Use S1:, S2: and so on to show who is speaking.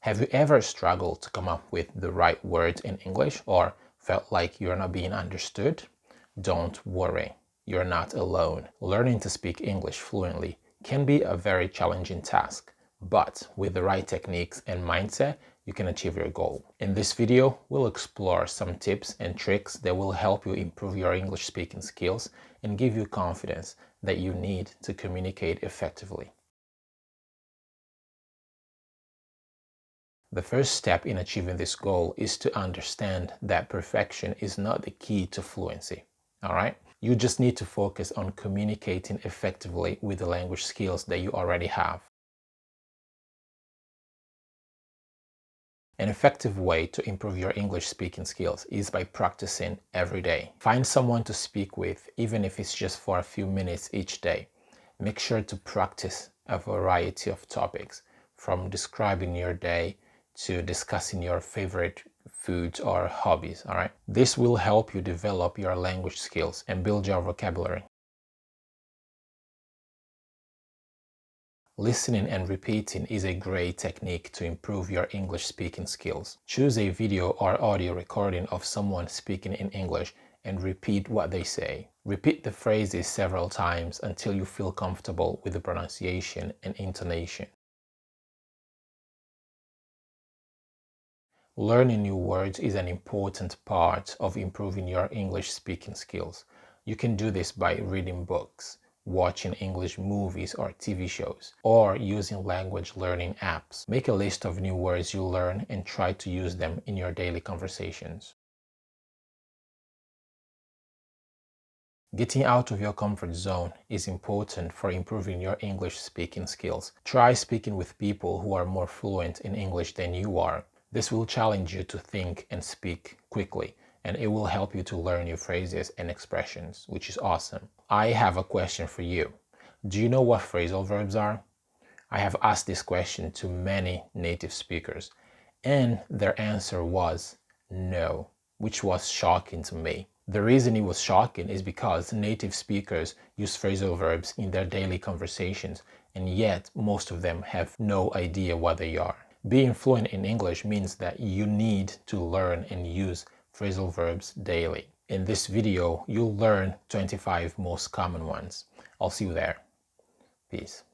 S1: Have you ever struggled to come up with the right words in English or felt like you're not being understood? Don't worry, you're not alone. Learning to speak English fluently can be a very challenging task, but with the right techniques and mindset, you can achieve your goal. In this video, we'll explore some tips and tricks that will help you improve your English speaking skills and give you confidence that you need to communicate effectively. The first step in achieving this goal is to understand that perfection is not the key to fluency. All right? You just need to focus on communicating effectively with the language skills that you already have. An effective way to improve your English speaking skills is by practicing every day. Find someone to speak with, even if it's just for a few minutes each day. Make sure to practice a variety of topics, from describing your day to discussing your favorite foods or hobbies, all right? This will help you develop your language skills and build your vocabulary. Listening and repeating is a great technique to improve your English speaking skills. Choose a video or audio recording of someone speaking in English and repeat what they say. Repeat the phrases several times until you feel comfortable with the pronunciation and intonation. Learning new words is an important part of improving your English speaking skills. You can do this by reading books, watching English movies or TV shows, or using language learning apps. Make a list of new words you learn and try to use them in your daily conversations. Getting out of your comfort zone is important for improving your English speaking skills. Try speaking with people who are more fluent in English than you are. This will challenge you to think and speak quickly, and it will help you to learn new phrases and expressions, which is awesome. I have a question for you. Do you know what phrasal verbs are? I have asked this question to many native speakers, and their answer was no, which was shocking to me. The reason it was shocking is because native speakers use phrasal verbs in their daily conversations, and yet most of them have no idea what they are. Being fluent in English means that you need to learn and use phrasal verbs daily. In this video, you'll learn 25 most common ones. I'll see you there. Peace.